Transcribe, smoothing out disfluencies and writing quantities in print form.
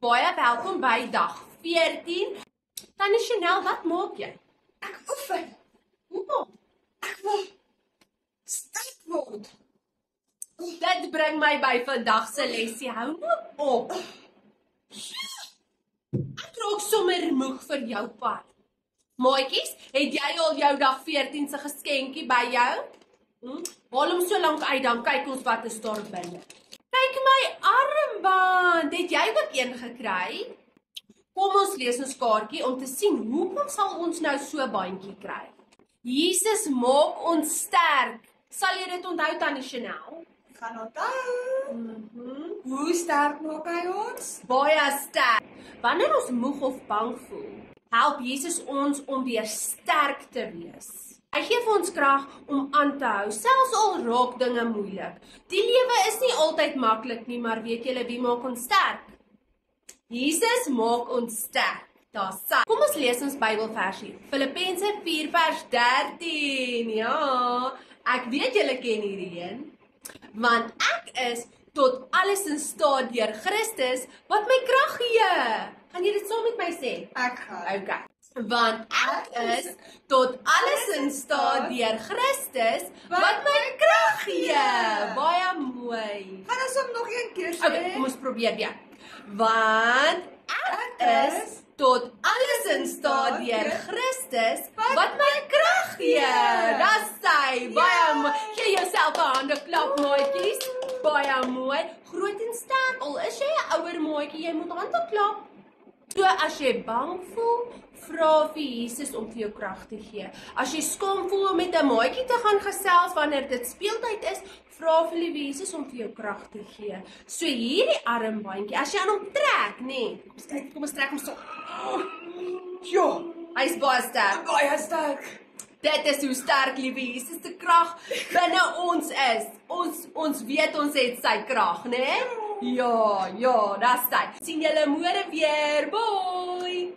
Baie welkom by dag 14. Tannie Chanel, wat maak jy? Ek oefen. Hoekom? Ek wil sterk word. Dit bring my by vandag se lesie. Hou nou op. Ek raak sommer moeg vir jou part. Maatjies, het jy al jou dag 14 se geskenkie by jou? Haal hom so lank uit, dan kyk ons wat is daar binne. Kyk my armband, het jy ook een gekry? Kom ons lees ons kaartjie om te sien hoekom sal ons nou so 'n bandjie kry. Jesus maak ons sterk. Sal jy dit onthou Tannie Chanel? Ek gaan onthou. Hoe sterk maak hy ons? Baie sterk. Wanneer ons moeg of bang voel, help Jesus ons om weer sterk te wees. Hy gee vir ons krag om aan te hou, selfs al raak dinge moeilik. Die lewe is nie altyd maklik nie, maar weet julle wie maak ons sterk? Jesus maak ons sterk. Daar sê. Kom ons lees ons Bybelversie. Filippense 4 vers 13. Ja, ek weet julle ken hierdie een. Want ek is tot alles in staat deur Christus wat my krag gee. Gaan jy dit saam met my sê? Ek gaan. Okay. Want ek is tot alles in staat deur Christus wat my krag gee. Baie mooi. Gaan ons hom nog een keer sê? Okay, kom ons probeer weer. Want ek is tot alles in staat deur Christus wat my krag gee. Dis hy. Baie mooi. Gee jouself 'n hande klap, maatjies. Baie mooi. Groot en sterk. Al is jy 'n ouer maatjie, jy moet hande klap. So as jy bang voel, vra vir Jesus om vir jou krag te gee. As jy skaam voel om met 'n maatjie te gaan gesels wanneer dit speeltyd is, vra vir liewe Jesus om vir jou krag te gee. So hierdie armbandjie, as jy aan hom trek, nê. Kom ons trek hom so. Ja, Hy's baie sterk. baie sterk. Dit is hoe sterk liewe Jesus se krag binne ons is. Ons weet ons het sy krag, nê? Ja, dis hy. Sien julle môre weer. Bye.